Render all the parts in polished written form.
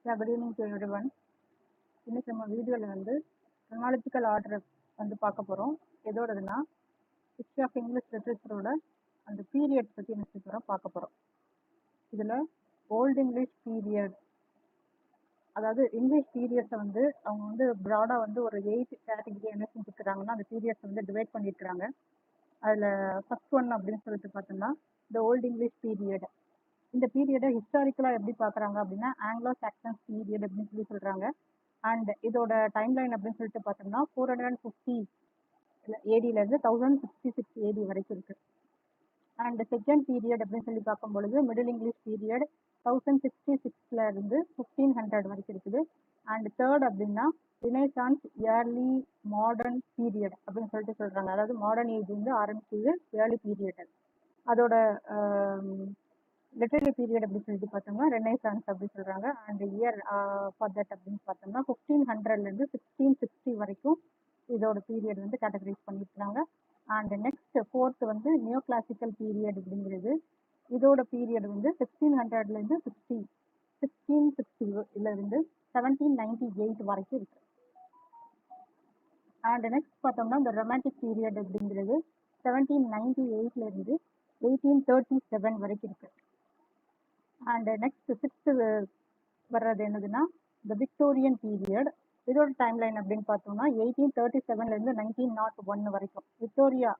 Good evening to everyone. இன்னைக்கு நம்ம வீடியோவில் வந்து chronological ஆர்டர் வந்து பார்க்க போகிறோம். எதோடதுன்னா ஹிஸ்ட்ரி ஆஃப் இங்கிலீஷ் லிட்ரேச்சரோட அந்த பீரியட் பற்றி என்ன செய்ய போகிறோம் பார்க்க போகிறோம். இதில் ஓல்டு இங்கிலீஷ் பீரியட், அதாவது இங்கிலீஷ் பீரியட்ஸை வந்து அவங்க வந்து ப்ராடாக வந்து ஒரு 8 கேட்டகரி என்ன செஞ்சுருக்கிறாங்கன்னா அந்த பீரியட்ஸை வந்து டிவைட் பண்ணியிருக்கிறாங்க. அதில் ஃபர்ஸ்ட் ஒன் அப்படின்னு சொல்லிட்டு பார்த்தோம்னா இந்த ஓல்டு இங்கிலீஷ் பீரியட். இந்த பீரியடை ஹிஸ்டாரிக்கலாக எப்படி பார்க்குறாங்க அப்படின்னா ஆங்கிலோ சாக்சன் பீரியட் அப்படின்னு சொல்லி சொல்கிறாங்க. அண்ட் இதோட டைம்லைன் அப்படின்னு சொல்லிட்டு பார்த்தோம்னா 450 ஏடியிலேருந்து 1066 ஏடி வரைக்கும் இருக்கு. அண்ட் செகண்ட் பீரியட் அப்படின்னு சொல்லி பார்க்கும் பொழுது மிடில் இங்கிலீஷ் பீரியட் 1066 இருந்து 1500 வரைக்கும் இருக்குது. அண்ட் தேர்ட் அப்படின்னா ரினைசான்ஸ் ஏர்லி மாடர்ன் பீரியட் அப்படின்னு சொல்லிட்டு சொல்றாங்க. அதாவது மாடர்ன் ஏஜ் வந்து ஆரம்பிச்சது ஏர்லி பீரியட். அதோட லிட்டரரி பீரியட் அப்படின்னு சொல்லிட்டு பார்த்தோம்னா ரெனைசான்ஸ் அப்படின்னு சொல்றாங்க. அண்ட் இயர் ஃபார் தட் அப்படின்னு பார்த்தோம்னா 1500லேருந்து 1660 வரைக்கும் இதோட பீரியட் வந்து கேட்டகரைஸ் பண்ணியிருக்காங்க. அண்ட் நெக்ஸ்ட் ஃபோர்த் வந்து நியோ கிளாசிக்கல் பீரியட் அப்படிங்கிறது. இதோட பீரியட் வந்து 1600லேருந்து 1660 1798 வரைக்கும் இருக்கு. அண்ட் நெக்ஸ்ட் பார்த்தோம்னா இந்த ரொமான்டிக் பீரியட் அப்படிங்கிறது 1798லேருந்து 1837 வரைக்கும் இருக்கு. அண்ட் நெக்ஸ்ட் சிக்ஸ்த்து வர்றது என்னதுன்னா இந்த விக்டோரியன் பீரியட். இதோட டைம்லைன் அப்படின்னு பார்த்தோம்னா 1837லேருந்து 1901 வரைக்கும்.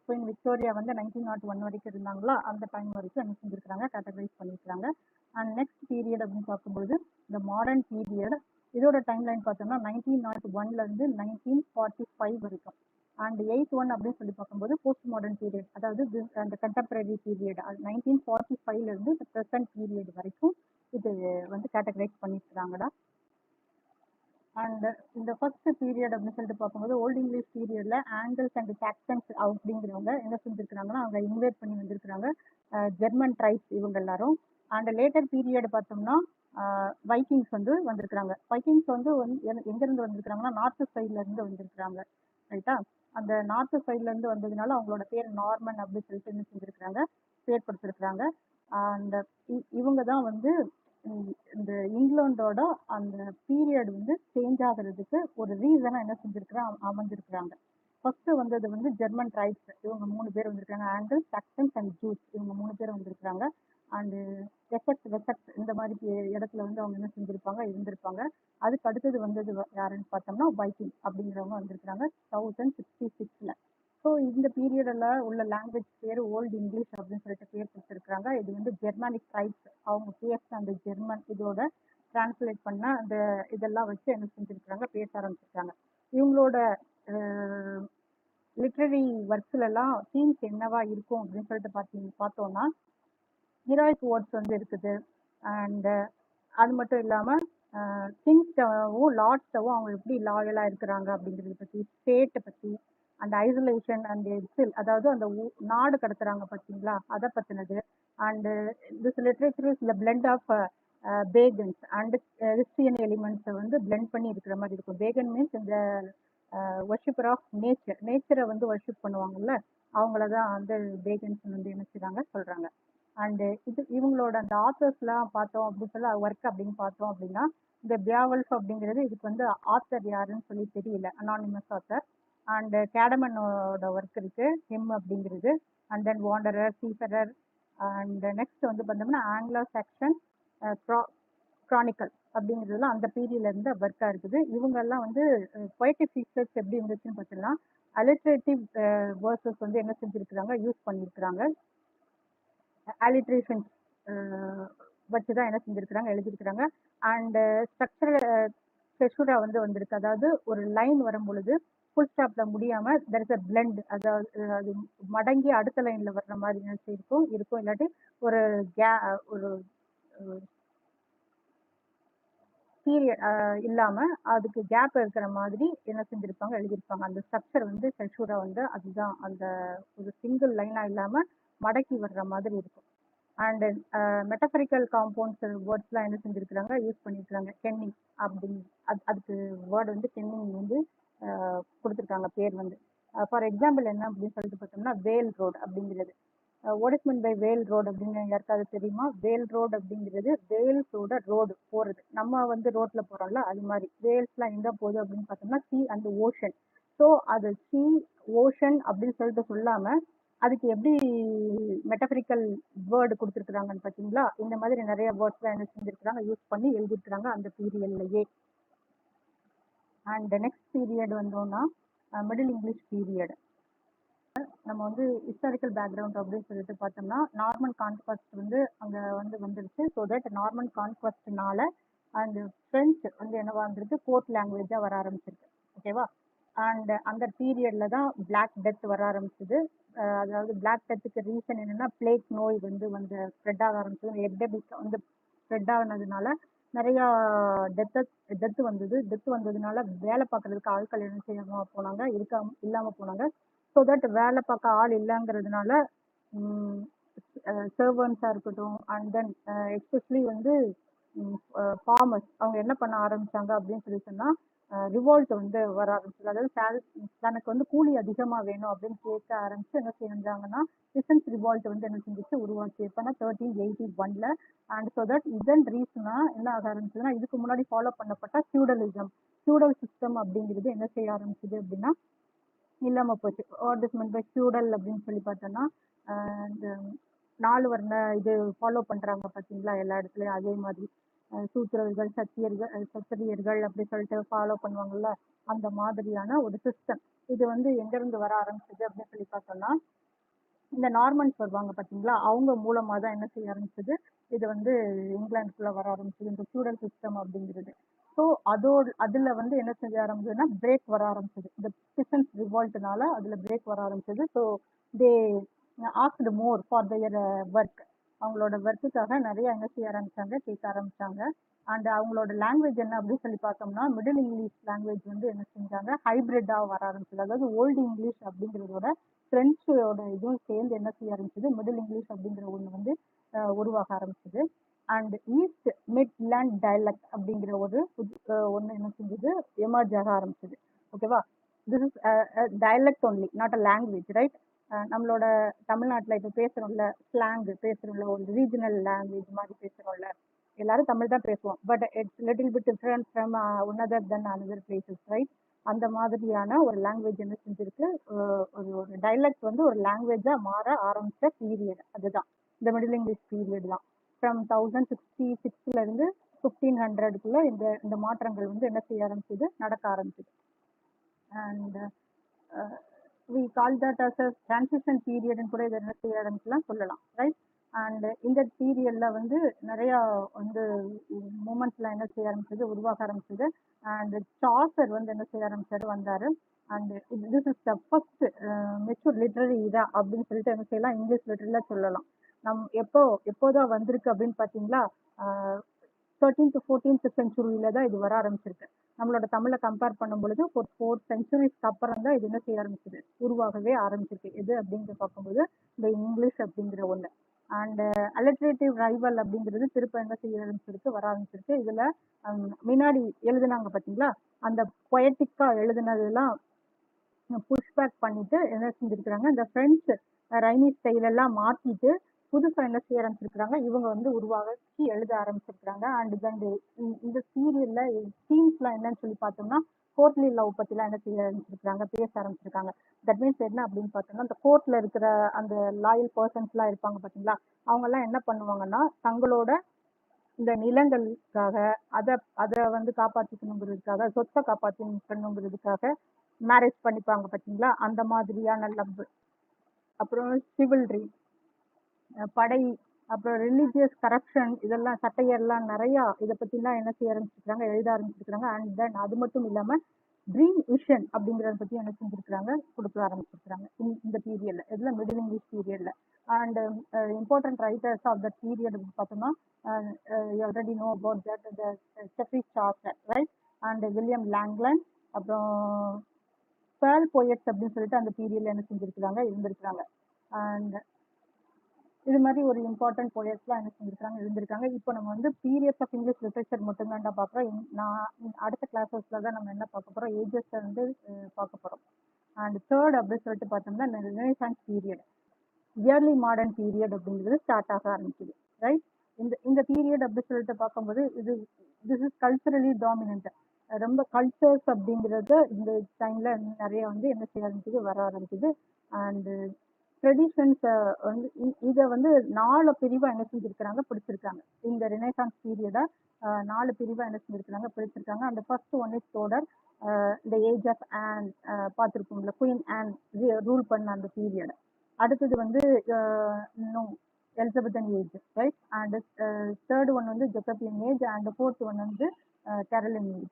குயின் விக்டோரியா வந்து 1901 வரைக்கும் இருந்தாங்களா, அந்த டைம் வரைக்கும் என்ன செஞ்சுருக்காங்க கேட்டகரைஸ் பண்ணியிருக்காங்க. அண்ட் நெக்ஸ்ட் பீரியட் அப்படின்னு பார்க்கும்போது இந்த மாடர்ன் பீரியட். இதோட டைம்லைன் பார்த்தோம்னா 1901லேருந்து 1945 வரைக்கும். அண்ட் 8th ஒன் அப்படின்னு சொல்லி பார்க்கும்போது போஸ்ட் மாடர்ன் பீரியட், அதாவது அந்த கண்டெம்பரரி பீரியட் 1945லேருந்து ப்ரெசன்ட் பீரியட் வரைக்கும் இது வந்து கேட்டகரைஸ் பண்ணியிருக்கிறாங்கடா. அண்ட் இந்த ஃபர்ஸ்ட் பீரியட் அப்படின்னு சொல்லிட்டு பார்க்கும்போது ஓல்டு இங்கிலீஷ் பீரியட்ல ஆங்கிள்ஸ் அண்ட் சாக்சன்ஸ் அப்படிங்கிறவங்க என்ன செஞ்சிருக்கிறாங்கன்னா அவங்க இன்வைட் பண்ணி வந்திருக்கிறாங்க ஜெர்மன் ட்ரைப்ஸ் இவங்க எல்லாரும். அண்ட் லேட்டர் பீரியட் பார்த்தோம்னா வைக்கிங்ஸ் வந்து வந்திருக்கிறாங்க. வைக்கிங்ஸ் வந்து எங்கேருந்து வந்திருக்கிறாங்கன்னா நார்த் சைட்ல இருந்து வந்திருக்கிறாங்க, ரைட்டா. அந்த நார்த் சைட்ல இருந்து வந்ததுனால அவங்களோட பேர் நார்மன் அப்படின்னு சொல்லிட்டு என்ன செஞ்சிருக்கிறாங்க பேர் கொடுத்துருக்குறாங்க. அண்ட் இவங்க தான் வந்து இந்த இங்கிலாண்டோட அந்த பீரியட் வந்து சேஞ்ச் ஆகுறதுக்கு ஒரு ரீசனா என்ன செஞ்சிருக்கிறாங்க அமைஞ்சிருக்கிறாங்க. ஃபர்ஸ்ட் வந்தது வந்து ஜெர்மன் ட்ரைப்ஸ், இவங்க 3 பேர் வந்திருக்காங்க. ஆங்கிள், சாக்சன்ஸ் அண்ட் ஜூஸ் இவங்க 3 பேர் வந்திருக்கிறாங்க. அண்டு வெசக்ஸ் இந்த மாதிரி இடத்துல வந்து அவங்க என்ன செஞ்சிருப்பாங்க இருந்திருப்பாங்க. அதுக்கு அடுத்தது வந்தது யாருன்னு பார்த்தோம்னா வைக்கிங் அப்படிங்கிறவங்க வந்திருக்கிறாங்க 1066. ஸோ இந்த பீரியடில் உள்ள லாங்குவேஜ் பேர் ஓல்டு இங்கிலீஷ் அப்படின்னு சொல்லிட்டு பேர் கொடுத்துருக்குறாங்க. இது வந்து ஜெர்மானிக் ட்ரைப்ஸ் அவங்க பேச அந்த ஜெர்மன் இதோட டிரான்ஸ்லேட் பண்ண அந்த இதெல்லாம் வச்சு என்ன செஞ்சுருக்கிறாங்க பேச ஆரம்பிச்சிருக்காங்க. இவங்களோட லிட்ரரி ஒர்க்ஸ்லாம் தீம்ஸ் என்னவா இருக்கும் அப்படின்னு சொல்லிட்டு பார்த்தோம்னா ஹீரோயிக் வேர்ட்ஸ் வந்து இருக்குது. அண்ட் அது மட்டும் இல்லாமல் கிங்ஸ்டவும் லார்ட்ஸவும் அவங்க எப்படி லாயலாக இருக்கிறாங்க அப்படிங்கிறத பற்றி, ஸ்டேட்டை பற்றி, அந்த ஐசோலேஷன் அண்ட் எக்ஸில், அதாவது அந்த நாடு கடத்துறாங்க பார்த்தீங்களா அதை பற்றினது. And this literature is the blend of pagans and Christian எலிமெண்ட்ஸை வந்து பிளெண்ட் பண்ணி இருக்கிற மாதிரி இருக்கும். பேகன் மீன்ஸ் இந்த வர்ஷிப்பர் ஆஃப் நேச்சரை வந்து வர்ஷிப் பண்ணுவாங்கல்ல, அவங்கள தான் வந்து பேகன்ஸ் வந்து என்ன செய்றாங்க சொல்கிறாங்க. அண்டு இவங்களோட அந்த ஆத்தர்ஸ்லாம் பார்த்தோம் அப்படின்னு சொல்லி ஒர்க் அப்படின்னு பார்த்தோம் அப்படின்னா இந்த பியாவல்ஃப் அப்படிங்கிறது இதுக்கு வந்து ஆத்தர் யாருன்னு சொல்லி தெரியல, அனானிமஸ் ஆத்தர். அண்ட் கேடமனோட ஒர்க் இருக்கு ஹிம் அப்படிங்கிறது. And then wanderer, seafarer. And next வந்து பார்த்தோம்னா ஆங்கிலோ சாக்சன் கிரானிக்கல் அப்படிங்கிறதுலாம் அந்த பீரியட்ல இருந்து ஒர்க்காக இருக்குது. இவங்கெல்லாம் வந்து பொயட்டிக் ஃபீச்சர்ஸ் எப்படி இருந்துச்சுன்னு பார்த்தீங்கன்னா அலிட்ரேட்டிவ் வேர்சஸ் வந்து என்ன செஞ்சுருக்கிறாங்க யூஸ் பண்ணியிருக்கிறாங்க. அலிட்ரேஷன் வச்சு தான் என்ன செஞ்சுருக்கிறாங்க எழுதியிருக்கிறாங்க. அண்டு ஸ்ட்ரக்சர் செஷூரா வந்து வந்திருக்கு, அதாவது ஒரு லைன் வரும் பொழுது ஃபுல் ஸ்டாப்ல முடியாம தெர் இஸ் அ பிளெண்ட், அதாவது அது மடங்கி அடுத்த லைன்ல வர்ற மாதிரி நினைச்சு இருக்கும் இல்லாட்டி ஒரு ஒரு பீரியட் இல்லாம அதுக்கு கேப் இருக்கிற மாதிரி என்ன செஞ்சிருப்பாங்க எழுதியிருப்பாங்க. அந்த ஸ்ட்ரக்சர் வந்து செஷூரா வந்து அதுதான் அந்த ஒரு சிங்கிள் லைனா இல்லாம மடக்கி வர்ற மாதிரி இருக்கும். அண்ட் மெட்டபரிக்கல் காம்பவுண்ட்ஸ் வேர்ட்ஸ்லாம் என்ன செஞ்சுருக்கிறாங்க யூஸ் பண்ணியிருக்கிறாங்க. கென்னிங் அப்படின்னு அதுக்கு வேர்டு வந்து கென்னிங் வந்து கொடுத்துருக்காங்க பேர் வந்து. ஃபார் எக்ஸாம்பிள் என்ன அப்படின்னு சொல்லிட்டு பார்த்தோம்னா வேல் ரோடு அப்படிங்கிறது. What is mean by whale road அப்படின்னு யாருக்காவது தெரியுமா? வேல் ரோடு அப்படிங்கிறது வேல்ஸோட ரோடு போறது. நம்ம வந்து ரோட்ல போறோம்ல, அது மாதிரி வேல்ஸ்லாம் எங்க போகுது அப்படின்னு பார்த்தோம்னா சி அண்ட் ஓஷன். ஸோ அது சி ஓஷன் அப்படின்னு சொல்லிட்டு சொல்லாம அதுக்கு எப்படி மெட்டபரிக்கல் வேர்டு கொடுத்துருக்குறாங்கன்னு பார்த்தீங்களா? இந்த மாதிரி நிறைய வேர்ட்ஸ்லாம் என்ன செஞ்சிருக்கிறாங்க, யூஸ் பண்ணி எழுதிருக்கிறாங்க அந்த பீரியட்லயே. அண்ட் நெக்ஸ்ட் பீரியட் வந்தோம்னா மிடில் இங்கிலீஷ் பீரியட். நம்ம வந்து ஹிஸ்டாரிக்கல் பேக்ரவுண்ட் அப்படின்னு சொல்லிட்டு பார்த்தோம்னா நார்மன் கான்குவஸ்ட் வந்து அங்கே வந்து வந்துருச்சு. ஸோ தட் நார்மன் கான்குவஸ்ட்னால அண்ட் ஃப்ரெஞ்ச் வந்து என்னவா இருந்திருக்கு, கோர்ட் லாங்குவேஜாக வர ஆரம்பிச்சிருக்கு. ஓகேவா? அண்ட் அந்த பீரியட்ல தான் பிளாக் டெத் வர ஆரம்பிச்சது. அதாவது பிளாக் டெத்துக்கு ரீசன் என்னன்னா பிளேக் நோய் வந்து ஸ்ப்ரெட் ஆக ஆரம்பிச்சது. எப்டெமிக் வந்து ஸ்ப்ரெட் ஆனதுனால நிறைய டெத்து வந்தது. டெத்து வந்ததுனால வேலை பார்க்கறதுக்கு ஆட்கள் என்ன செய்யாம போனாங்க, இல்லாம போனாங்க. ஸோ தட் வேலை பார்க்க ஆள் இல்லைங்கிறதுனால சர்வன்ஸாக இருக்கட்டும் அண்ட் தென் எஸ்பெஷலி வந்து ஃபார்மர்ஸ் அவங்க என்ன பண்ண ஆரம்பிச்சாங்க அப்படின்னு சொல்லி சொன்னால் ரிவால்ட் வந்து வர ஆரம்பிச்சது. அதாவது தனக்கு வந்து கூலி அதிகமாக வேணும் அப்படின்னு கேட்க ஆரம்பிச்சு என்ன செஞ்சாங்கன்னா பிசன்ஸ் ரிவால்ட் வந்து என்ன செஞ்சிச்சு, உருவாச்சு. எப்போனா 1381ல. அண்ட் ஸோ தட் இதன் ரீசனா என்ன ஆக ஆரம்பிச்சதுன்னா இதுக்கு முன்னாடி ஃபாலோ பண்ணப்பட்ட ஃபியூடலிசம், ஃபியூடல் சிஸ்டம் அப்படிங்கிறது என்ன செய்ய ஆரம்பிச்சது அப்படின்னா இல்லாம போச்சு. What is mean by feudal அப்படின்னு சொல்லி பார்த்தோம்னா இந்த 4 வர்ண இது ஃபாலோ பண்றாங்க பார்த்தீங்களா எல்லா இடத்துலையும், அதே மாதிரி சூத்திரர்கள் சத்திரியர்கள் அப்படி சொல்லிட்டு ஃபாலோ பண்ணுவாங்கல்ல, அந்த மாதிரியான ஒரு சிஸ்டம். இது வந்து எங்கேருந்து வர ஆரம்பிச்சது அப்படின்னு சொல்லி பார்த்தோம்னா இந்த நார்மன்ஸ் வருவாங்க பார்த்தீங்களா, அவங்க மூலமாக தான் என்ன செய்ய ஆரம்பிச்சது, இது வந்து இங்கிலாந்துக்குள்ள வர ஆரம்பிச்சது இந்த ஃபியூடல் சிஸ்டம் அப்படிங்கிறது. ஸோ அதில் வந்து என்ன செய்ய ஆரம்பிச்சதுன்னா பிரேக் வர ஆரம்பிச்சது. இந்த பிசன்ஸ் ரிவால்ட்னால அதில் பிரேக் வர ஆரம்பிச்சது. So they asked more for their work. அவங்களோட ஒர்க்குக்காக நிறைய என்ன செய்ய ஆரம்பிச்சாங்க, கேட்க ஆரம்பிச்சாங்க. அண்ட் அவங்களோட லாங்குவேஜ் என்ன அப்படின்னு சொல்லி பார்த்தோம்னா மிடில் இங்கிலீஷ் லாங்குவேஜ் வந்து என்ன செஞ்சாங்க, ஹைபிரிட்டாக வர ஆரம்பிச்சது. அதாவது ஓல்டு இங்கிலீஷ் அப்படிங்கிறதோட பிரெஞ்சோட இதுவும் சேர்ந்து என்ன செய்ய ஆரம்பிச்சது, மிடில் இங்கிலீஷ் அப்படிங்கிற ஒன்று வந்து உருவாக ஆரம்பிச்சது. அண்ட் ஈஸ்ட் மிட்லேண்ட் டயலக்ட் அப்படிங்கிற ஒரு ஒன்று என்ன செஞ்சது, எமர்ஜ் ஆக ஆரம்பிச்சது. ஓகேவா? This is dialect only, not a language, right? நம்மளோட தமிழ்நாட்டில் இப்போ பேசுகிறோம்ல, ஸ்லாங் பேசுகிறோம்ல, ஒரு ரீஜனல் லாங்குவேஜ் மாதிரி பேசுகிறோம்ல, எல்லாரும் தமிழ் தான் பேசுவோம். But it's little bit different from one other then another places, right? அந்த மாதிரியான ஒரு லாங்குவேஜ் என்ன செஞ்சிருக்கு, ஒரு டைலக்ட் வந்து ஒரு லாங்குவேஜாக மாற ஆரம்பித்த பீரியட் அதுதான் இந்த மிடில் இங்கிலீஷ் பீரியட் தான். ஃப்ரம் 1066 1500 இந்த மாற்றங்கள் வந்து என்ன செய்ய ஆரம்பிச்சது, நடக்க ஆரம்பிச்சது. And we call that as a transition period கூட இதை என்ன செய்ய ஆரம்பிச்சலாம் சொல்லலாம், ரைட்? அண்ட் இந்த பீரியட்ல வந்து நிறைய வந்து மூமெண்ட்ஸ்லாம் என்ன செய்ய ஆரம்பிச்சது, உருவாக ஆரம்பிச்சது. அண்ட் சாசர் வந்து என்ன செய்ய ஆரம்பிச்சாரு, வந்தாரு. And this is the first mature literary இதா அப்படின்னு சொல்லிட்டு என்ன செய்யலாம், இங்கிலீஷ் லிட்டரில் சொல்லலாம். எப்போதான் வந்திருக்கு அப்படின்னு பார்த்தீங்களா, 13th to 14th செஞ்சுரியில தான் இது வர ஆரம்பிச்சிருக்கு. நம்மளோட தமிழை கம்பேர் பண்ணும் பொழுது ஒரு 4 centuries அப்புறம் தான் இது என்ன செய்ய ஆரம்பிச்சது, உருவாகவே ஆரம்பிச்சிருக்கு. எது அப்படிங்கிற பார்க்கும்போது இந்த இங்கிலீஷ் அப்படிங்கிற ஒன்று. அண்ட் அலிட்ரேட்டிவ் ரைவல் அப்படிங்கிறது திருப்ப என்ன செய்ய ஆரம்பிச்சிருக்கு, வர ஆரம்பிச்சிருக்கு. இதுல முன்னாடி எழுதுனாங்க பார்த்தீங்களா, அந்த பொயட்டிக்கா எழுதுனதெல்லாம் புஷ்பேக் பண்ணிட்டு என்ன செஞ்சிருக்கிறாங்க, இந்த ஃப்ரெஞ்சு ரைமி ஸ்டைல் எல்லாம் மாற்றிட்டு புதுசாக என்ன செய்ய ஆரம்பிச்சிருக்கிறாங்க, இவங்க வந்து உருவாக்கி எழுத ஆரம்பிச்சிருக்கிறாங்க. அண்ட் தென் இந்த சீரியல்ல தீம்ஸ்லாம் என்னன்னு சொல்லி பார்த்தோம்னா கோர்ட்லி லவ் பற்றிலாம் என்ன செய்ய ஆரம்பிச்சிருக்கிறாங்க, பேச ஆரம்பிச்சிருக்காங்க. தட் மீன்ஸ் என்ன அப்படின்னு பார்த்தோம்னா அந்த கோர்ட்ல இருக்கிற அந்த லாயல் பர்சன்ஸ்லாம் இருப்பாங்க பார்த்தீங்களா, அவங்கெல்லாம் என்ன பண்ணுவாங்கன்னா தங்களோட இந்த நிலங்களுக்காக அதை அதை வந்து காப்பாற்றிக்கணுங்கிறதுக்காக, சொத்தை காப்பாற்றிக்கணுங்கிறதுக்காக மேரேஜ் பண்ணிப்பாங்க பார்த்தீங்களா, அந்த மாதிரியான லவ். அப்புறம் சிவில்ரி, படை, அப்புறம் ரிலீஜியஸ் கரப்ஷன், இதெல்லாம் சட்டையெல்லாம் நிறையா இதை பற்றிலாம் என்ன செய்ய ஆரம்பிச்சிருக்காங்க, எழுத ஆரம்பிச்சிருக்கிறாங்க. அண்ட் தென் அது மட்டும் இல்லாமல் ட்ரீம் விஷன் அப்படிங்கிறத பற்றி என்ன செஞ்சுருக்கிறாங்க, கொடுக்க ஆரம்பிச்சிருக்கிறாங்க இந்த பீரியடில், இதில் மிடில் இங்கிலீஷ் பீரியடில். And important writers of the period பார்த்தோம்னா you already know about that, the Jeffrey Chaucer, right? And William Langland, அப்புறம் பேர்ல் போயட்ஸ் அப்படின்னு சொல்லிட்டு அந்த பீரியட்ல என்ன செஞ்சிருக்கிறாங்க, இருந்திருக்கிறாங்க. அண்ட் இது மாதிரி ஒரு இம்பார்ட்டன்ட் போயட்ஸ்லாம் என்ன செஞ்சிருக்காங்க, இருந்திருக்காங்க. இப்போ நம்ம வந்து பீரியட்ஸ் ஆஃப் இங்கிலீஷ் லிட்ரேச்சர் மட்டும்தான்டா பார்க்குறோம். நான் அடுத்த கிளாஸஸ்ல தான் நம்ம என்ன பார்க்க போகிறோம், ஏஜஸ் வந்து பார்க்க போகிறோம். அண்ட் தேர்ட் அப்படின்னு சொல்லிட்டு பார்த்தோம்னா renaissance period. Early modern period அப்படிங்கிறது ஸ்டார்ட் ஆக ஆரம்பிக்குது, ரைட்? இந்த பீரியட் அப்படி சொல்லிட்டு பார்க்கும்போது திஸ் இஸ் கல்ச்சரலி டாமினன்ட். ரொம்ப கல்ச்சர்ஸ் அப்படிங்கிறது இந்த டைம்ல நிறைய வந்து என்ன செய்ய ஆரம்பிக்குது, வர ஆரம்பிக்குது. அண்ட் ட்ரெடிஷன்ஸ் வந்து இதை வந்து 4 பிரிவா என்ன செஞ்சிருக்கிறாங்க, பிடிச்சிருக்காங்க. இந்த ரினைசான்ஸ் பீரியடை 4 பிரிவா என்ன செஞ்சிருக்கிறாங்க, பிடிச்சிருக்காங்க. அந்த ஃபர்ஸ்ட் ஒன் இஸ் தொடர், இந்த ஏஜ் ஆஃப் ஆன் பார்த்துருக்கோம்ல, குயின் ஆன் ரூல் பண்ண அந்த பீரியட். அடுத்தது வந்து இன்னும் Elizabethan age, right? And third one வந்து Jacobean age, and fourth one வந்து கேரலின் ஏஜ்.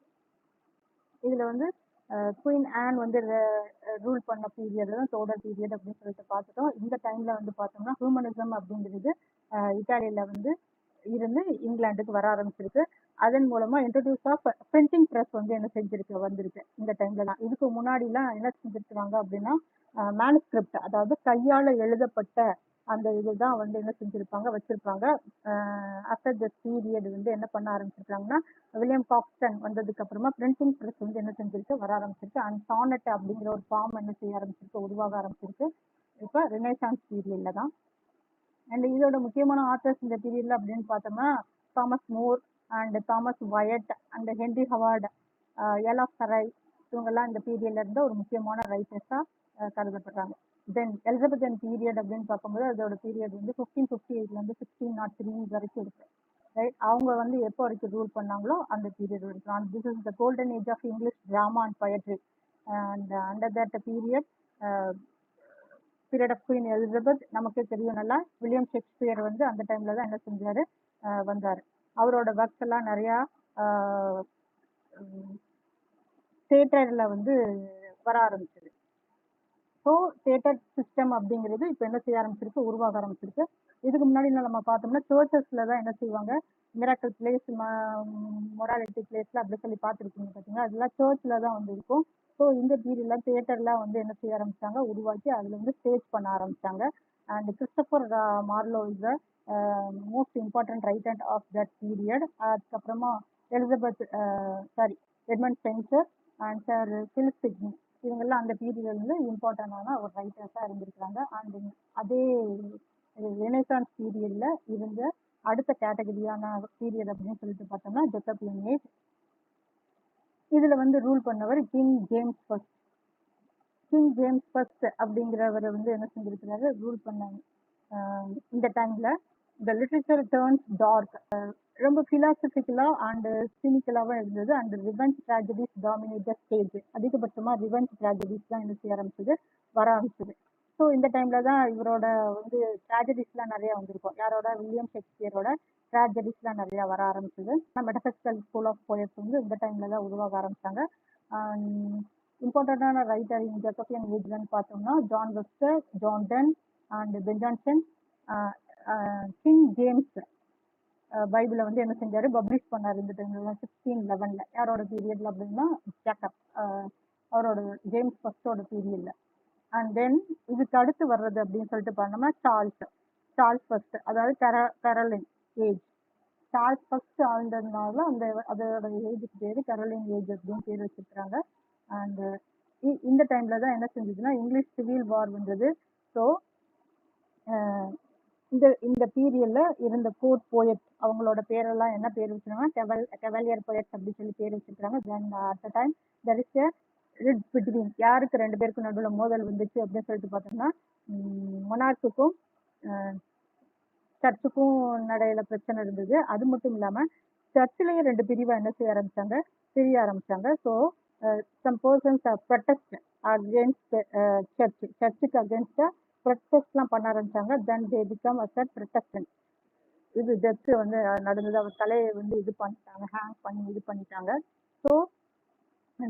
இதுல வந்து குயின் ஆன் வந்து ரூல் பண்ண பீரியட் தான் தொடர் பீரியட் அப்படின்னு சொல்லிட்டு பார்த்துட்டோம். இந்த டைம்ல வந்து பார்த்தோம்னா ஹியூமனிசம் அப்படிங்கிறது இத்தாலியில வந்து இருந்து இங்கிலாந்துக்கு வர ஆரம்பிச்சிருக்கு. அதன் மூலமா இன்ட்ரடியூஸ் ஆஃப் பிரிண்டிங் ப்ரெஸ் வந்து என்ன செஞ்சிருக்கு, வந்திருக்கு இந்த டைம்ல தான். இதுக்கு முன்னாடிலாம் என்ன செஞ்சிருக்காங்க அப்படின்னா மேனுஸ்கிரிப்ட், அதாவது கையால எழுதப்பட்ட அந்த இதுதான் வந்து என்ன செஞ்சிருப்பாங்க, வச்சிருப்பாங்க. ஆஃப்டர் த பீரியட் வந்து என்ன பண்ண ஆரம்பிச்சிருக்காங்கன்னா வில்லியம் காக்ஸ்டன் வந்ததுக்கு அப்புறமா பிரிண்டிங் ப்ரெஸ் வந்து என்ன செஞ்சிருக்கு, வர ஆரம்பிச்சிருக்கு. அண்ட் சானட் அப்படிங்கிற ஒரு ஃபார்ம் என்ன செய்ய ஆரம்பிச்சிருக்கு, உருவாக ஆரம்பிச்சிருக்கு இப்போ ரினைசான்ஸ் பீரியட்ல தான். அண்ட் இதோட முக்கியமான ஆத்தர்ஸ் இந்த பீரியட்ல அப்படின்னு பார்த்தோம்னா Thomas More and Thomas Wyatt and Henry Howard, எலா சரை, இவங்கெல்லாம் இந்த பீரியட்ல இருந்த ஒரு முக்கியமான ரைட்டர்ஸா கருதப்படுறாங்க. தென் எலிசபெத்தன் பீரியட் அப்படின்னு பார்க்கும்போது அதோட பீரியட் வந்து 1558 வந்து 1603 வரைக்கும் இருக்கு, ரைட்? அவங்க வந்து எப்போ வரைக்கும் ரூல் பண்ணாங்களோ அந்த பீரியட் வரைக்கும். And this is the golden age of English drama and poetry. And under that period of queen Elizabeth நமக்கே தெரியும் நல்லா. வில்லியம் ஷேக்ஸ்பியர் வந்து அந்த டைம்ல தான் என்ன செஞ்சாரு, வந்தாரு. அவரோட ஒர்க்ஸ் எல்லாம் நிறையா தியேட்டர்ல வந்து வர ஆரம்பிச்சது. ஸோ தியேட்டர் சிஸ்டம் அப்படிங்கிறது இப்போ என்ன செய்ய ஆரம்பிச்சிருக்கு, உருவாக ஆரம்பிச்சிருக்கு. இதுக்கு முன்னாடி நம்ம பார்த்தோம்னா சர்ச்சஸ்ல தான் என்ன செய்வாங்க, மிராக்கல் பிளேஸ், மொராலிட்டி பிளேஸ்ல அப்படி சொல்லி பார்த்துருக்கீங்க பார்த்தீங்கன்னா, அதெல்லாம் சர்ச்சில் தான் வந்து இருக்கும். ஸோ இந்த பீரியட்ல தியேட்டர்லாம் வந்து என்ன செய்ய ஆரம்பிச்சாங்க, உருவாக்கி அதில் வந்து ஸ்டேஜ் பண்ண ஆரம்பிச்சாங்க. And Christopher Marlowe is the most important writer of that period. அதுக்கப்புறமா Elizabeth Edmund Spenser and sir Philip Sidney, இவங்கெல்லாம் அந்த பீரியட்ல இருந்து இம்பார்ட்டன்டான ஒரு ரைட்டர்ஸா இருந்திருக்காங்க. அண்ட் அதே ரெனசான்ஸ் பீரியட்ல இருந்த அடுத்த கேட்டகரியான பீரியட் அப்படின்னு சொல்லிட்டு பார்த்தோம்னா ஜெக்கபியன் ஏஜ். இதுல வந்து ரூல் பண்ணவர் king James first. King James first அப்படிங்கிறவரை வந்து என்ன செஞ்சிருக்கிறாரு, ரூல் பண்ணாங்க. இந்த டைம்ல த லிட்ரேச்சர் டர்ன்ஸ் டார்க், ரொம்ப பிலாசபிக்கலா அண்ட் சினிக்கலாவும் இருந்தது. And revenge tragedies dominate the stage. அதிகபட்சமா ரிவெஞ்ச் ட்ராஜடிஸ் தான் என்ன செய்ய ஆரம்பிச்சது, வர ஆரம்பிச்சது. ஸோ இந்த டைம்ல தான் இவரோட வந்து ட்ராஜடிஸ்லாம் நிறைய வந்திருக்கும். யாரோட, வில்லியம் ஷேக்ஸ்பியரோட ட்ராஜடிஸ்லாம் நிறைய வர ஆரம்பிச்சது. மெட்டபிசிக்கல் ஸ்கூல் ஆஃப் போயட்ஸ் வந்து இந்த டைம்ல தான் உருவாக ஆரம்பிச்சாங்க. இம்பார்ட்டண்டான ரைட்டர் இன் ஜெக்கபியன் ஏஜ்லன்னு பார்த்தோம்னா John Webster, John Donne and Ben Jonson. King James பைபிளை வந்து என்ன செஞ்சாரு, பப்ளிஷ் பண்ணாரு இந்த டைம்ல 1611. யாரோட பீரியட்ல அப்படின்னா ஜேக்கப், அவரோட ஜேம்ஸ் ஃபர்ஸ்டோட பீரியட்ல. அண்ட் தென் இதுக்கு அடுத்து வர்றது அப்படின்னு சொல்லிட்டு பார்த்தோம்னா சார்ல்ஸ் ஃபர்ஸ்ட், அதாவது கரோலின் ஏஜ். சார்ல்ஸ் ஃபர்ஸ்ட் ஆழ்ந்ததுனால அதோட ஏஜுக்கு பேரு கரோலின் ஏஜ் அப்படின்னு பேர் வச்சிருக்காங்க. அண்ட் இந்த டைம்ல தான் என்ன செஞ்சதுன்னா இங்கிலீஷ் சிவில் வார் வந்தது. ஸோ இந்த பீரியட்ல இருந்த கோர்ட் போயட் அவங்களோட பேரெல்லாம் என்ன பேர் வச்சிருக்காங்க, கெவாலியர் போயட்ஸ் அப்படின்னு சொல்லி பேர் வச்சிருக்காங்க. Then at the time there is a rift between, யாருக்கு 2 பேருக்கும் நடுவில் மோதல் வந்துச்சு அப்படின்னு சொல்லிட்டு பார்த்தோம்னா மொனார்க்குக்கும் சர்ச்சுக்கும் நடையில பிரச்சனை இருந்தது. அது மட்டும் இல்லாம சர்ச்சிலேயே 2 பிரிவா என்ன செய்ய ஆரம்பிச்சாங்க, பிரிய ஆரம்பிச்சாங்க. So some persons protest against சர்ச்சுக்கு அகேன்ஸ்ட் ப்ரொட்டஸ்ட்லாம் பண்ண ஆரம்பிச்சாங்க. Then they become as protestant. இது டெத் வந்து நடந்தது, அவர் தலையை வந்து இது பண்ணிட்டாங்க, ஹேங் பண்ணி இது பண்ணிட்டாங்க. ஸோ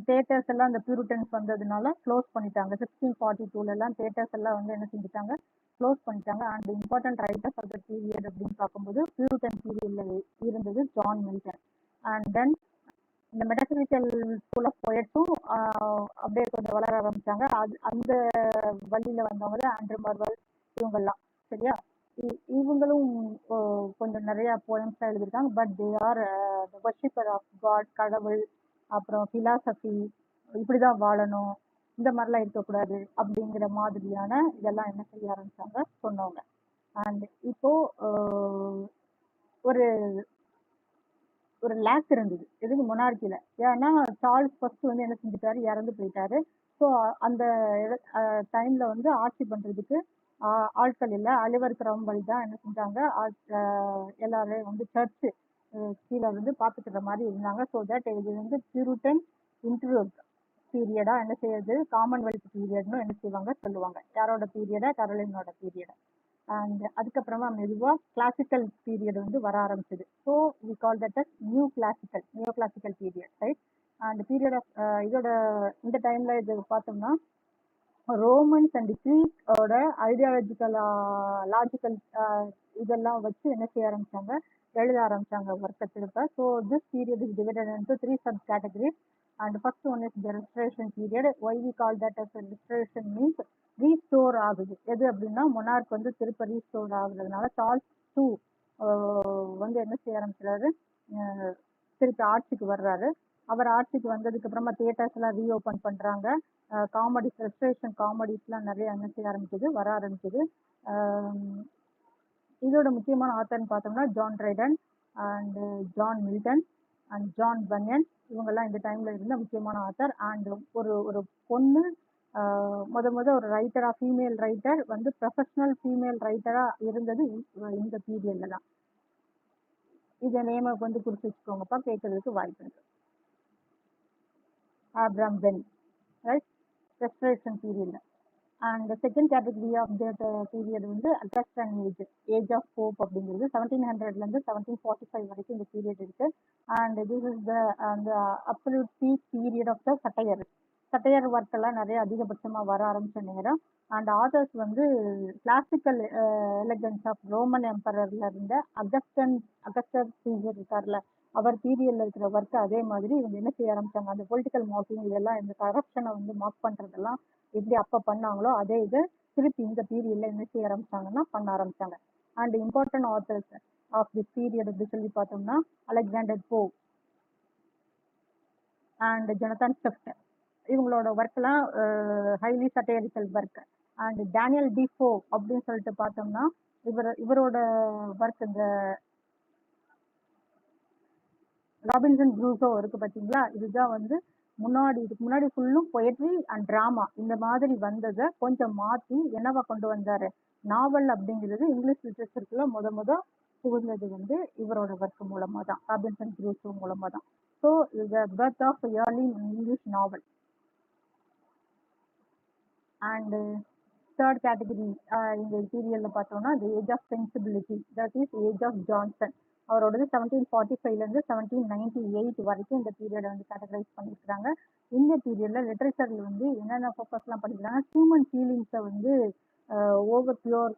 தியேட்டர்ஸ் எல்லாம் இந்த பியூரிட்டன்ஸ் வந்ததுனால க்ளோஸ் பண்ணிட்டாங்க. 1642 எல்லாம் தியேட்டர்ஸ் எல்லாம் வந்து என்ன செஞ்சுட்டாங்க, க்ளோஸ் பண்ணிட்டாங்க. And important writers of the period அப்படின்னு பார்க்கும்போது பியூரிட்டன் பீரியட்ல இருந்தது ஜான் மில்டன். அண்ட் தென் இந்த மெட்டபிசிக்கல் ஸ்கூல் ஆஃப் போயட்ஸும் அப்படியே கொஞ்சம் வளர ஆரம்பிச்சாங்க. அந்த வழியில வந்தவங்க தான் ஆண்ட்ரூ மார்வெல், இவங்கெல்லாம். சரியா, இவங்களும் கொஞ்சம் நிறைய போயம்ஸ் எழுதியிருக்காங்க. But they are worshipper of God, கடவுள், அப்புறம் பிலாசபி, இப்படிதான் வாழணும், இந்த மாதிரிலாம் இருக்கக்கூடாது அப்படிங்கிற மாதிரியான இதெல்லாம் என்ன செய்ய ஆரம்பிச்சாங்க சொன்னவங்க. அண்ட் இப்போ ஒரு ஒரு லேக் இருந்தது எதுக்கு மொனார்கில. ஏன்னா சார்ல்ஸ் ஃபர்ஸ்ட் வந்து என்ன செஞ்சுட்டாரு, இறந்து போயிட்டாரு. ஸோ அந்த டைம்ல வந்து ஆட்சி பண்றதுக்கு ஆட்கள் இல்லை. அலிவர் கிராம்வெல் தான் என்ன செஞ்சாங்க, எல்லாரும் வந்து சர்ச்சு கீழே வந்து பார்த்துக்கிற மாதிரி இருந்தாங்க. ஸோ தட் இது வந்து பியூரிட்டன் இன்டர்வியூ பீரியடா என்ன செய்யுது, காமன்வெல்த் பீரியட்னு என்ன செய்வாங்க சொல்லுவாங்க. யாரோட பீரியடா, கரோலினோட பீரியடா. அண்ட் அதுக்கப்புறமா மெதுவா கிளாசிக்கல் பீரியட் வந்து வர ஆரம்பிச்சது. So we call that as new classical period, right. அந்த பீரியட் ஆஃப் இதோட இந்த டைம்ல இது பார்த்தோம்னா ரோமன்ஸ் அண்ட் கிரீக்கோட ஐடியாலஜிக்கல் லாஜிக்கல் இதெல்லாம் வச்சு என்ன செய்ய ஆரம்பிச்சாங்க, எழுத ஆரம்பிச்சாங்க ஒர்க்கை திருப்ப. So this period is divided into 3 sub categories. And first one is the restoration period. Why we call that as a restoration means restore ஆகுது. எது அப்படின்னா மொனார்க் வந்து திருப்ப ரீஸ்டோர் ஆகுறதுனால சார்ல்ஸ் டூ வந்து என்ன செய்ய ஆரம்பிக்கிறாரு, திருப்பி ஆட்சிக்கு வர்றாரு. அவர் ஆட்சிக்கு வந்ததுக்கு அப்புறமா தியேட்டர்ஸ் எல்லாம் ரீஓபன் பண்றாங்க. காமெடிஸ், ரெஸ்டரேஷன் காமெடிஸ்லாம் நிறைய என்ன செய்ய ஆரம்பிக்குது, வர ஆரம்பிக்குது. இதோட முக்கியமான ஆத்தர்னு பார்த்தோம்னா John Dryden and John Milton and John Bunyan, இவங்கெல்லாம் இந்த டைம்ல இருந்த முக்கியமான ஆத்தர். அண்ட் ஒரு பொண்ணு முத ஒரு ரைட்டரா, ஃபீமேல் ரைட்டர் வந்து ப்ரொஃபஷனல் ஃபீமேல் ரைட்டரா இருந்தது இந்த பீரியட்ல தான். இதை நேம வந்து குறிச்சு வச்சுக்கோங்கப்பா, கேட்கறதுக்கு வாய்ப்பு இருக்கு. ஆப்ராம் பென், ரைட், ரெஸ்டரேஷன் பீரியட்ல. And second category of that period வந்து அகஸ்டன் ஏஜ் ஆஃப் போப் அப்படிங்கிறது 1700 1745 வரைக்கும் இந்த பீரியட் இருக்கு. அண்ட் திஸ் இஸ் த அந்த absolute peak period of the satire work எல்லாம் நிறைய அதிகபட்சமா வர ஆரம்பிச்ச நேரம். அண்ட் ஆதர்ஸ் வந்து கிளாசிக்கல் எலகன்ஸ் ஆஃப் ரோமன் எம்பரர்ல இருந்த அகஸ்டஸ் சீசர் இருக்கார்ல, அவர் பீரியட்ல இருக்கிற ஒர்க் அதே மாதிரி இவங்க என்ன செய்ய ஆரம்பிச்சாங்க, அந்த பொலிட்டிக்கல் மார்க்கிங் இதெல்லாம், இந்த கரப்ஷனை வந்து மார்க் பண்றதெல்லாம் எப்படி அப்ப பண்ணாங்களோ அதே இது திருப்பி இந்த பீரியட்ல என்ன செய்ய ஆரம்பிச்சாங்கன்னா பண்ண ஆரம்பிச்சாங்க. And important authors of this period எப்படி சொல்லி பார்த்தோம்னா Alexander Pope and Jonathan Swift, இவங்களோட ஒர்க்லாம் highly satirical work. And Daniel Defoe அப்படின்னு சொல்லிட்டு பார்த்தோம்னா இவரோட ஒர்க் இந்த ராபின்சன் க்ரூசோ இருக்கு பார்த்தீங்களா, இதுதான் வந்து இதுக்கு முன்னாடி ஃபுல்லும் பொயட்ரி அண்ட் டிராமா இந்த மாதிரி வந்ததை கொஞ்சம் மாற்றி என்னவா கொண்டு வந்தாரு, நாவல் அப்படிங்கிறது இங்கிலீஷ் லிட்ரேச்சருக்குள்ள முத புகுந்தது வந்து இவரோட ஒர்க் மூலமா தான், ராபின்சன் க்ரூசோ மூலமா தான். So the birth of early English novel. And third category இந்த பீரியட்ல பார்த்தோம்னா the age of sensibility, that is age of Johnson. அவரோடது 1745 1798 வரைக்கும் இந்த பீரியடை வந்து கேட்டகரைஸ் பண்ணியிருக்கிறாங்க. இந்த பீரியட்ல லிட்ரேச்சர்ல வந்து என்னென்ன ஃபோக்கஸ்லாம் பண்ணிக்கிறாங்க, ஹியூமன் ஃபீலிங்ஸை வந்து ஓவர் பியூர்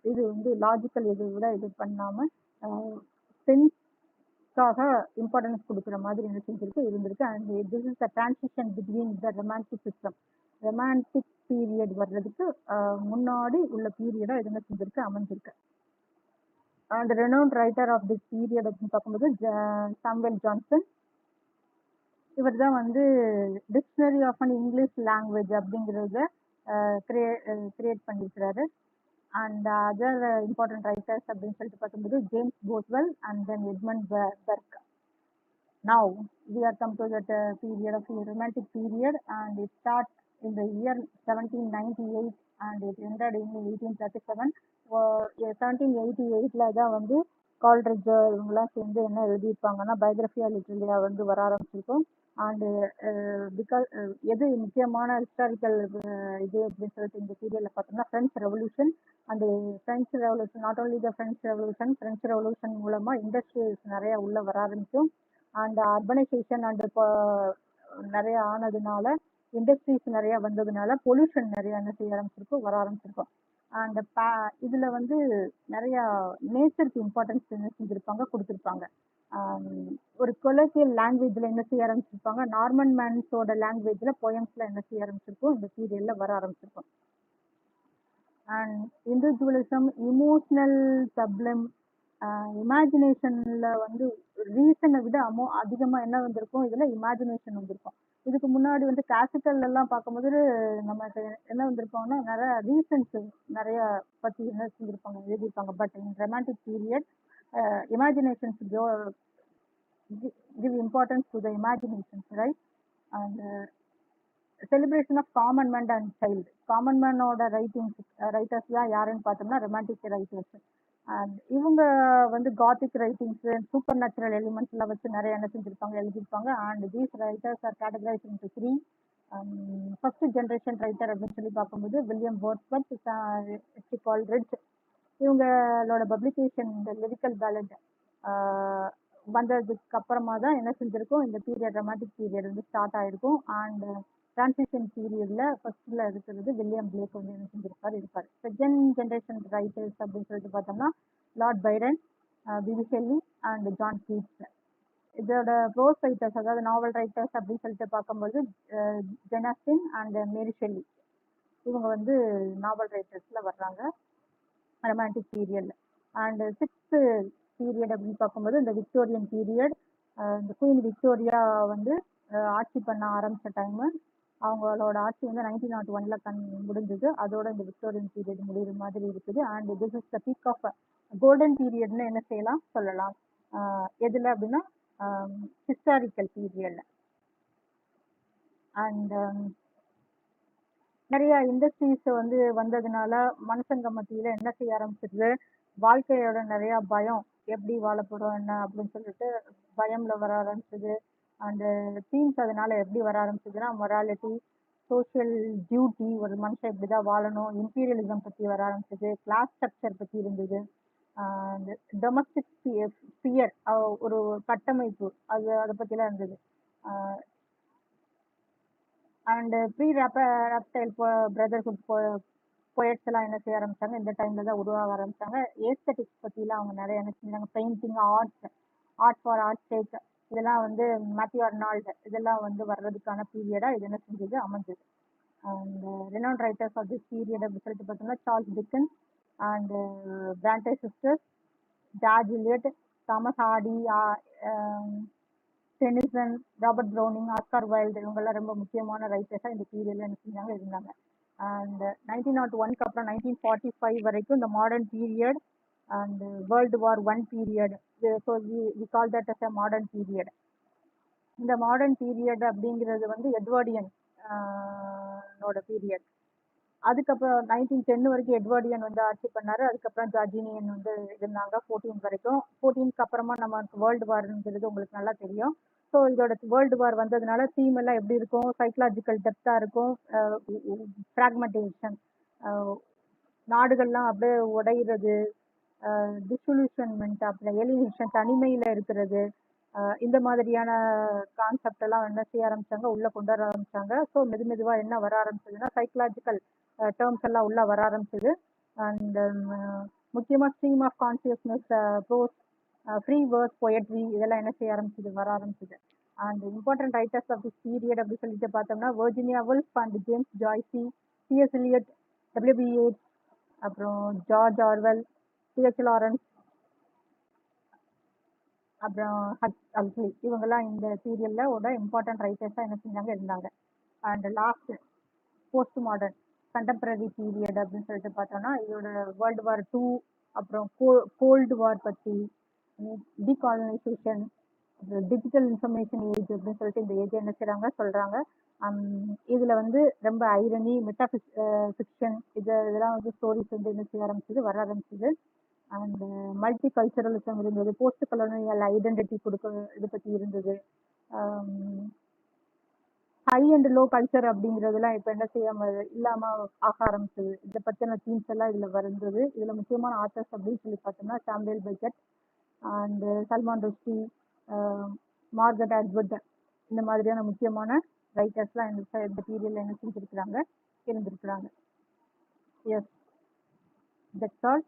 இது வந்து லாஜிக்கல் இதை விட இது பண்ணாம சென்ஸ்க்காக இம்பார்ட்டன்ஸ் கொடுக்குற மாதிரி என்ன செஞ்சிருக்கு இருந்திருக்கு. And this is the transition between the romanticism, romantic period வர்றதுக்கு முன்னாடி உள்ள பீரியடா இது என்ன செஞ்சிருக்கு அமைஞ்சிருக்கு. And renowned writer of this period அப்படின்னு பார்க்கும்போது சாமுவேல் ஜான்சன், இவர் தான் வந்து dictionary of an English language அப்படிங்கிறத கிரியேட் பண்ணியிருக்கிறாரு. அண்ட் அதர் இம்பார்ட்டன்ட் ரைட்டர்ஸ் அப்படின்னு சொல்லிட்டு பார்க்கும்போது James Boswell and then Edmund Burke. Now we are come to that period of romantic period, and it starts in the year 1798 and it ended in 1837. 1788ல தான் வந்து கால்ட்ரிட்ஜ் இவங்கெல்லாம் சேர்ந்து என்ன எழுதியிருப்பாங்கன்னா பயோகிராஃபியா லிட்ரேச்சரா வந்து வர ஆரம்பிச்சிருக்கும். அண்டு பிகாஸ் எது முக்கியமான ஹிஸ்டாரிக்கல் இது அப்படின்னு சொல்லிட்டு இந்த பீரியட்ல பார்த்தோம்னா ஃப்ரெஞ்ச் ரெவல்யூஷன். அந்த French revolution, not only the French revolution மூலமா இண்டஸ்ட்ரீஸ் நிறைய உள்ள வர ஆரம்பிக்கும். அண்ட் அர்பனைசேஷன் அண்ட் நிறைய ஆனதுனால, இண்டஸ்ட்ரீஸ் நிறைய வந்ததுனால பொல்யூஷன் நிறைய என்ன செய்ய ஆரம்பிச்சிருக்கோம், வர ஆரம்பிச்சிருக்கோம். அண்ட் இதுல வந்து நிறைய நேச்சருக்கு இம்பார்ட்டன்ஸ் என்ன செஞ்சிருப்பாங்க, கொடுத்துருப்பாங்க. ஒரு கொலோக்கியல் லாங்குவேஜ்ல என்ன செய்ய ஆரம்பிச்சிருப்பாங்க, நார்மன் மேன்ஸோட லாங்குவேஜ்ல போயம்ஸ்ல என்ன செய்ய ஆரம்பிச்சிருக்கோம் இந்த பீரியட்ல வர ஆரம்பிச்சிருக்கோம். அண்ட் இண்டிவிஜுவலிசம், இமோஷனல் சப்ளம் இமேஜினேஷன்ல வந்து ரீசனை விட அதிகமா என்ன வந்திருக்கும், இதுல இமேஜினேஷன் வந்திருக்கும். இதுக்கு முன்னாடி வந்து கிளாசிக்கல் எல்லாம் பார்க்கும்போது நமக்கு என்ன வந்திருக்கோம்னா நிறைய ரீசன்ஸ் நிறைய பத்தி என்ன செஞ்சிருப்பாங்க, எழுதியிருப்பாங்க. But in romantic period imaginations give importance to the imaginations, right? And celebration of common man and child. Common man ஓட ரைட்டர்ஸ் தான் யாருன்னு பார்த்தோம்னா ரொமான்டிக் ரைட்டர்ஸ். அண்ட் இவங்க வந்து gothic writings, supernatural elements எல்லாம் வச்சு நிறைய என்ன செஞ்சிருப்பாங்க, எழுதியிருப்பாங்க. And these writers are categorize into 3. First generation writer அப்படின்னு சொல்லி பார்க்கும்போது வில்லியம் வேர்ட்ஸ்வர்த், கால் ரிட்ஜ். இவங்களோட பப்ளிகேஷன் இந்த லிரிக்கல் பேலட் வந்ததுக்கு அப்புறமா தான் என்ன செஞ்சிருக்கோம், இந்த பீரியட் ரொமான்டிக் பீரியட் வந்து ஸ்டார்ட் ஆயிருக்கும். அண்ட் டிரான்சிஷன் பீரியட்ல ஃபர்ஸ்ட்ல இருக்கிறது வில்லியம் பிளேக் வந்து என்ன செஞ்சிருப்பாரு இருப்பார். செகண்ட் ஜென்ரேஷன் ரைட்டர்ஸ் அப்படின்னு சொல்லிட்டு பார்த்தோம்னா Lord Byron, PB Shelley and John Keats. இதோட ப்ரோஸ் ரைட்டர்ஸ், அதாவது நாவல் ரைட்டர்ஸ் அப்படின்னு சொல்லிட்டு பார்க்கும்போது Jane Austen and Mary Shelley. இவங்க வந்து நாவல் ரைட்டர்ஸ்ல வர்றாங்க ரொமான்டிக் பீரியட்ல. அண்ட் சிக்ஸ்த் பீரியட் அப்படின்னு பார்க்கும்போது இந்த விக்டோரியன் பீரியட். இந்த குயின் விக்டோரியா வந்து ஆட்சி பண்ண ஆரம்பிச்ச டைம். அவங்களோட ஆட்சி வந்து 1901 முடிஞ்சது. அதோட இந்த விக்டோரியன் பீரியட் முடிகிற மாதிரி இருக்குது. And this is the peak of golden பீரியட்னு என்ன செய்யலாம் சொல்லலாம். எதுல அப்படின்னா ஹிஸ்டாரிக்கல் பீரியட்ல. அண்ட் நிறைய இண்டஸ்ட்ரீஸ் வந்து வந்ததுனால மனுஷங்க மத்தியில என்ன செய்ய ஆரம்பிச்சிருது, வாழ்க்கையோட நிறைய பயம், எப்படி வாழ போறோம் என்ன அப்படின்னு சொல்லிட்டு பயம்ல வர ஆரம்பிச்சது. அந்த தீம்ஸ் அதனால எப்படி வர ஆரம்பிச்சதுன்னா மொராலிட்டி, சோஷியல் டியூட்டி, ஒரு மனுஷன் இப்படிதான் வாழணும், இம்பீரியலிசம் பத்தி வர ஆரம்பிச்சது, கிளாஸ் ஸ்ட்ரக்சர் பத்தி இருந்தது, டொமஸ்டிக் ஃபியர், ஒரு கட்டமைப்பு, அதை பத்திலாம் இருந்தது. அண்ட் ப்ரீ ராப்டைல் பிரதர்ஹுட் போயட்ஸ் எல்லாம் என்ன செய்ய ஆரம்பிச்சாங்க, இந்த டைம்ல தான் உருவாக ஆரம்பிச்சாங்க. ஏஸ்தட்டிக்ஸ் பத்திலாம் அவங்க நிறைய என்ன செஞ்சாங்க, பெயிண்டிங், ஆர்ட் ஃபார் ஆர்ட் சேக், இதெல்லாம் வந்து மேத்யூ அர்னால்ட் இதெல்லாம் வந்து வர்றதுக்கான பீரியடா இது என்ன செஞ்சது, அமைஞ்சது. And renowned writers of this period அப்படின்னு சொல்லிட்டு பார்த்தோம்னா Charles Dickens and Bronte sisters, George Eliot, Thomas Hardy, Tennyson, Robert Browning, Oscar Wilde, இவங்கெல்லாம் ரொம்ப முக்கியமான ரைட்டர்ஸாக இந்த பீரியட்ல என்ன செஞ்சாங்க இருந்தாங்க. அண்ட் 1901 அப்புறம் 1945 வரைக்கும் இந்த modern period and world war 1 period. So we call that as a modern period. இந்த மாடர்ன் பீரியட் அப்படிங்கிறது வந்து எட்வர்டியன் பீரியட். அதுக்கப்புறம் 1910 வரைக்கும் எட்வர்டியன் வந்து ஆட்சி பண்ணாரு. அதுக்கப்புறம் ஜார்ஜினியன் வந்து இருந்தாங்க 14 வரைக்கும். 14க்கு அப்புறமா நமக்கு வேர்ல்டு வார்ங்கிறது உங்களுக்கு நல்லா தெரியும். ஸோ இதோட வேர்ல்டு வார் வந்ததுனால தீம் எல்லாம் எப்படி இருக்கும், சைக்கலாஜிக்கல் டெப்தா இருக்கும், ஃப்ராக்மெண்டேஷன், நாடுகள்லாம் அப்படியே உடையிறது, டிசொல்யூஷன்மெண்ட், அப்புறம் எலினேஷன், தனிமையில இருக்கிறது, இந்த மாதிரியான கான்செப்ட் எல்லாம் என்ன செய்ய ஆரம்பிச்சாங்க, உள்ள கொண்டு வர ஆரம்பிச்சாங்க. ஸோ மெதுவா என்ன வர ஆரம்பிச்சதுன்னா சைக்கலாஜிக்கல் டேர்ம்ஸ் எல்லாம் உள்ள வர ஆரம்பிச்சது. அண்ட் முக்கியமா stream of consciousness, prose, free verse, poetry, இதெல்லாம் என்ன செய்ய ஆரம்பிச்சது, வர ஆரம்பிச்சது. And important writers of this period அப்படின்னு சொல்லிட்டு பார்த்தோம்னா Virginia Woolf and James Joyce, CS Eliot, WB Yeats, அப்புறம் ஜார்ஜ் ஆர்வெல், சிஎச் லாரன்ஸ், அப்புறம் ஹக்ஸ்லி, இவங்கெல்லாம் இந்த பீரியட்ல இம்பார்ட்டன்ட் ரைட்டர்ஸா என்ன செஞ்சாங்க இருந்தாங்க. And last post modern contemporary period அப்படின்னு சொல்லிட்டு பார்த்தோம்னா இதோட வேர்ல்டு வார் 2, அப்புறம் கோல்டு வார் பற்றி, டீகாலனைசேஷன், டிஜிட்டல் இன்ஃபர்மேஷன் ஏஜ் அப்படின்னு சொல்லிட்டு இந்த ஏஜ் என்ன செய்றாங்க சொல்றாங்க. இதுல வந்து ரொம்ப ஐரணி, மெட்டாஃபிக்ஷன், இதெல்லாம் வந்து ஸ்டோரிஸ் வந்து என்ன செய்ய ஆரம்பிச்சது, வர ஆரம்பிச்சது. அண்ட் மல்டி கல்ச்சரலிசம் இருந்தது, போஸ்ட் கலோனியல் ஐடென்டிட்டி இது பத்தி இருந்தது. ஹை அண்ட் லோ கல்ச்சர் அப்படிங்கிறதுலாம் இப்போ என்ன செய்யாம இல்லாம ஆக ஆரம்பிச்சது. இதை பத்தின தீம்ஸ் எல்லாம் இதுல வருந்தது. இதுல முக்கியமான ஆத்தர்ஸ் அப்படின்னு சொல்லி பார்த்தோம்னா Samuel Beckett and Salman Rushdie, Margaret Atwood, இந்த மாதிரியான முக்கியமான ரைட்டர்ஸ்லாம் இந்த பீரியட்ல என்ன செஞ்சிருக்கிறாங்க, இருந்திருக்கிறாங்க. Yes, that's all.